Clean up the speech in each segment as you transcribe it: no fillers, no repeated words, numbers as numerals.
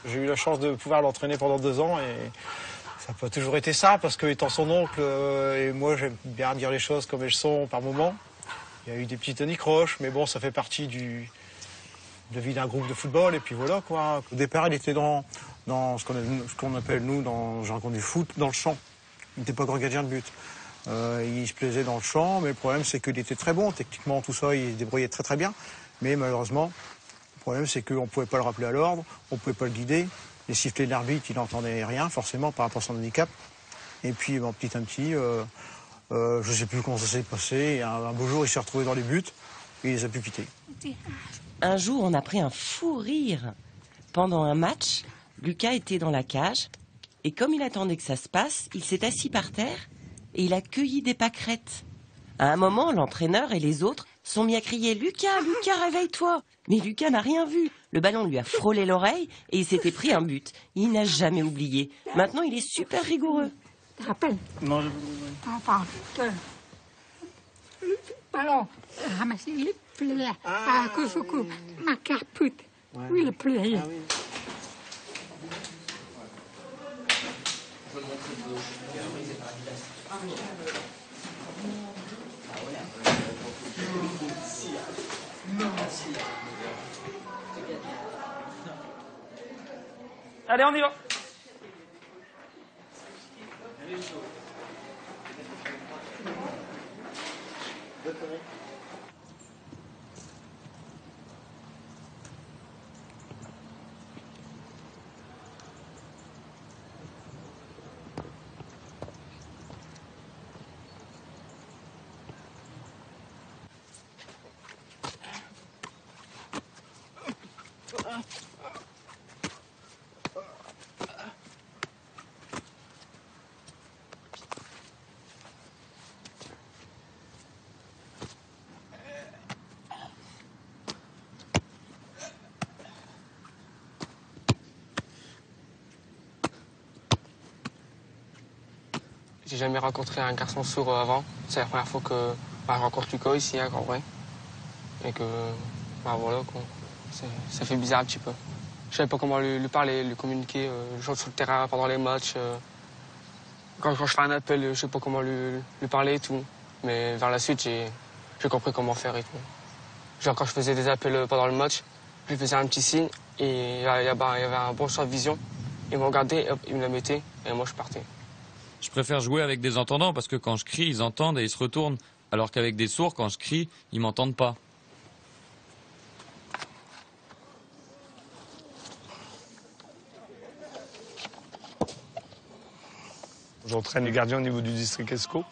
J'ai eu la chance de pouvoir l'entraîner pendant 2 ans et ça n'a pas toujours été ça parce que étant son oncle et moi j'aime bien dire les choses comme elles sont par moments. Il y a eu des petits anicroches mais bon ça fait partie de la vie d'un groupe de football et puis voilà quoi. Au départ il était dans ce qu'on appelle nous dans le jargon du foot dans le champ. Il n'était pas grand gardien de but. Il se plaisait dans le champ mais le problème c'est qu'il était très bon techniquement tout ça il se débrouillait très très bien mais malheureusement le problème, c'est qu'on ne pouvait pas le rappeler à l'ordre, on ne pouvait pas le guider. Les sifflets de l'arbitre, il n'entendait rien, forcément, par rapport à son handicap. Et puis, bon, petit à petit, je ne sais plus comment ça s'est passé. Et un beau jour, il s'est retrouvé dans les buts et il les a pu quitter. Un jour, on a pris un fou rire. Pendant un match, Lucas était dans la cage. Et comme il attendait que ça se passe, il s'est assis par terre et il a cueilli des pâquerettes. À un moment, l'entraîneur et les autres sont mis à crier « Lucas, Lucas, réveille-toi !» Mais Lucas n'a rien vu. Le ballon lui a frôlé l'oreille et il s'était pris un but. Il n'a jamais oublié. Maintenant, il est super rigoureux. Tu te rappelles? Non, le ballon ramassé les plaies à Kosoku, ma carpute. Ouais. Oui, le plaies. Ah, oui. Allez, on y va. J'ai jamais rencontré un garçon sourd avant. C'est la première fois que je rencontre Lucas ici à Cambrai. Et que, voilà, quoi. Ça fait bizarre un petit peu. Je savais pas comment lui parler, lui communiquer, jouer sur le terrain pendant les matchs. Quand je fais un appel, je sais pas comment lui parler et tout. Mais vers la suite, j'ai compris comment faire et tout. Genre, quand je faisais des appels pendant le match, je lui faisais un petit signe et il y avait un bon champ de vision. Il me regardait, hop, il me la mettait et moi je partais. Je préfère jouer avec des entendants parce que quand je crie, ils entendent et ils se retournent. Alors qu'avec des sourds, quand je crie, ils m'entendent pas. J'entraîne les gardiens au niveau du district ESCO.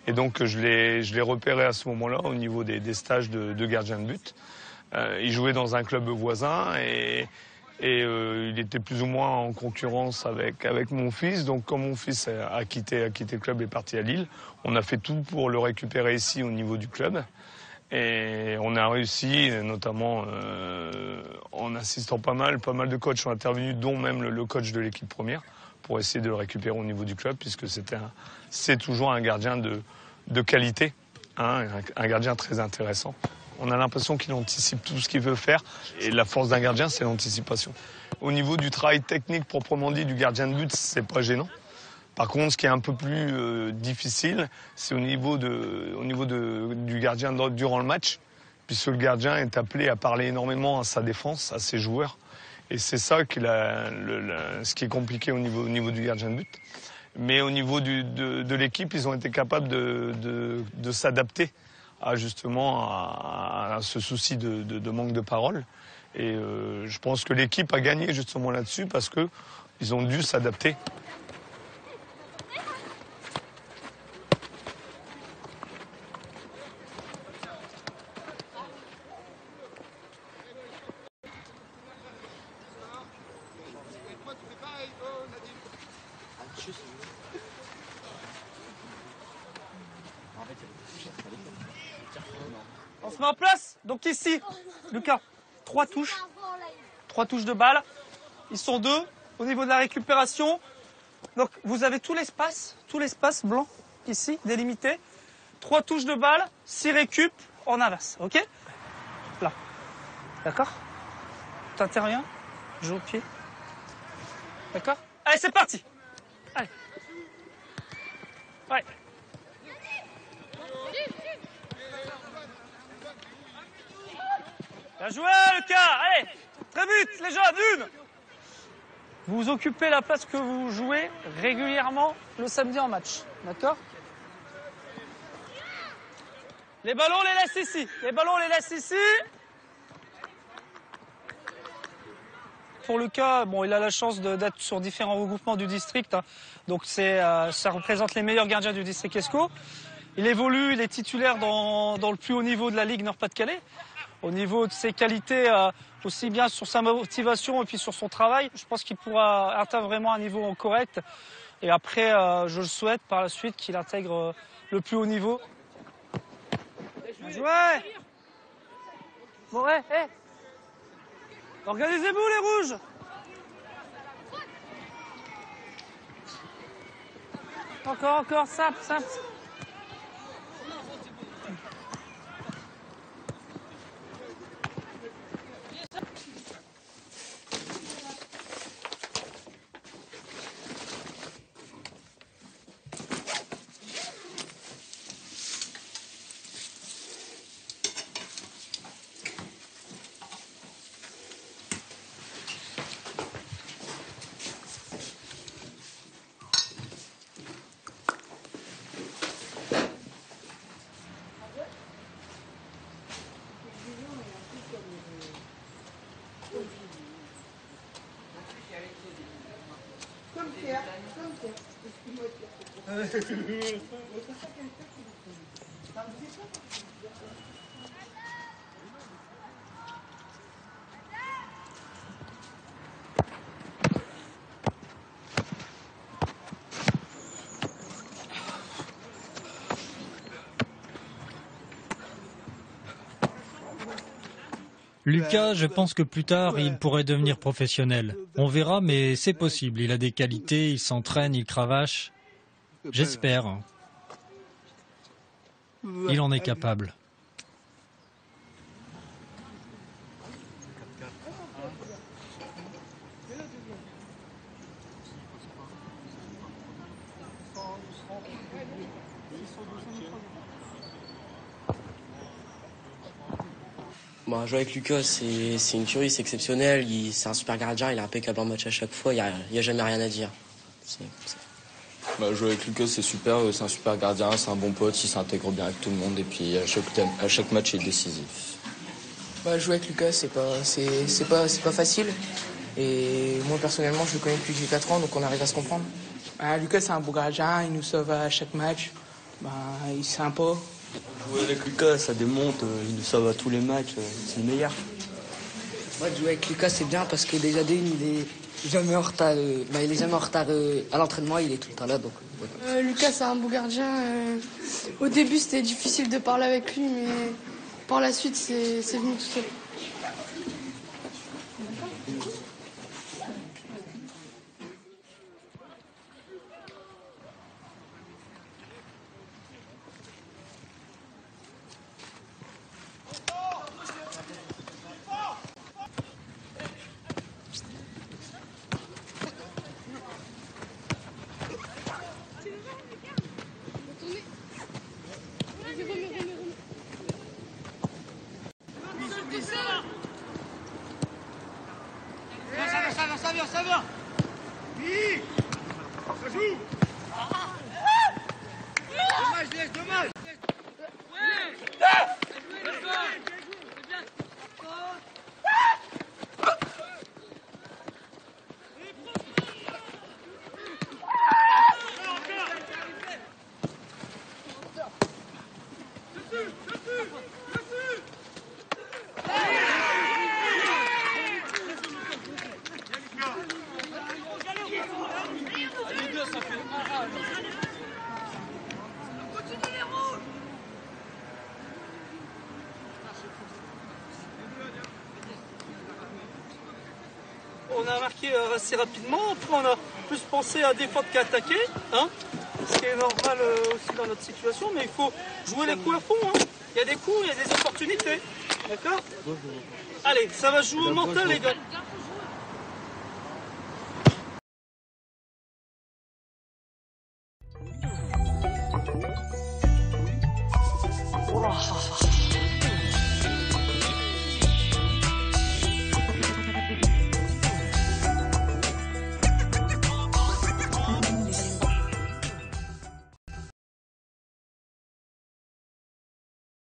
Et donc je l'ai repéré à ce moment-là au niveau des stages de gardiens de but. Il jouait dans un club voisin et il était plus ou moins en concurrence avec mon fils. Donc quand mon fils a quitté le club et est parti à Lille, on a fait tout pour le récupérer ici au niveau du club. Et on a réussi, notamment en assistant pas mal de coachs sont intervenus, dont même le coach de l'équipe première, pour essayer de le récupérer au niveau du club, puisque c'est toujours un gardien de qualité, hein, un gardien très intéressant. On a l'impression qu'il anticipe tout ce qu'il veut faire. Et la force d'un gardien, c'est l'anticipation. Au niveau du travail technique proprement dit du gardien de but, c'est pas gênant. Par contre, ce qui est un peu plus difficile, c'est au niveau du gardien durant le match, puisque le gardien est appelé à parler énormément à sa défense, à ses joueurs. Et c'est ça ce qui est compliqué au niveau du gardien de but. Mais au niveau de l'équipe, ils ont été capables de s'adapter à ce souci de manque de parole. Et je pense que l'équipe a gagné justement là-dessus parce qu'ils ont dû s'adapter. On se met en place. Donc ici, Lucas, 3 touches. 3 touches de balle. Ils sont 2 au niveau de la récupération. Donc vous avez tout l'espace blanc ici, délimité. 3 touches de balle, 6 récup en inverse. Ok? Là. D'accord? T'interviens. Joue au pied. D'accord? Allez, c'est parti. Allez. Ouais. Bien joué, Lucas. Allez, très vite, les jeunes, 1. Vous occupez la place que vous jouez régulièrement le samedi en match. D'accord? Les ballons, on les laisse ici. Pour Lucas, bon, il a la chance d'être sur différents regroupements du district. Hein. Donc ça représente les meilleurs gardiens du district ESCO. Il évolue, il est titulaire dans le plus haut niveau de la Ligue Nord-Pas-de-Calais. Au niveau de ses qualités, aussi bien sur sa motivation et puis sur son travail, je pense qu'il pourra atteindre vraiment un niveau correct. Et après, je le souhaite par la suite qu'il intègre le plus haut niveau. Bien joué. Bon, ouais, hey. Organisez-vous les rouges. Encore, simple. Lucas, je pense que plus tard, il pourrait devenir professionnel. On verra, mais c'est possible. Il a des qualités, il s'entraîne, il cravache. J'espère. Il en est capable. Bon, jouer avec Lucas, c'est une tuerie, c'est exceptionnel. C'est un super gardien, il est impeccable en match à chaque fois, il n'y a jamais rien à dire. Jouer avec Lucas, c'est super, c'est un super gardien, c'est un bon pote, il s'intègre bien avec tout le monde et puis à chaque match, il est décisif. Jouer avec Lucas, c'est pas facile. Et moi, personnellement, je le connais depuis que j'ai 4 ans, donc on arrive à se comprendre. Lucas, c'est un beau gardien, il nous sauve à chaque match. Il est sympa. Jouer avec Lucas, ça démonte, il nous sauve à tous les matchs, c'est le meilleur. Jouer avec Lucas, c'est bien parce que déjà il est jamais en retard. Il est jamais en retard à l'entraînement, il est tout le temps là. Donc, Lucas, c'est un beau gardien. Au début, c'était difficile de parler avec lui, mais par la suite, c'est venu tout seul. ça vient. Oui. Ça joue. Dommage, dommage. On a marqué assez rapidement, après on a plus pensé à défendre qu'à attaquer, hein, ce qui est normal aussi dans notre situation, mais il faut jouer les coups à fond. Hein. Il y a des coups, il y a des opportunités, d'accord? Allez, ça va jouer au mental les gars. Wow.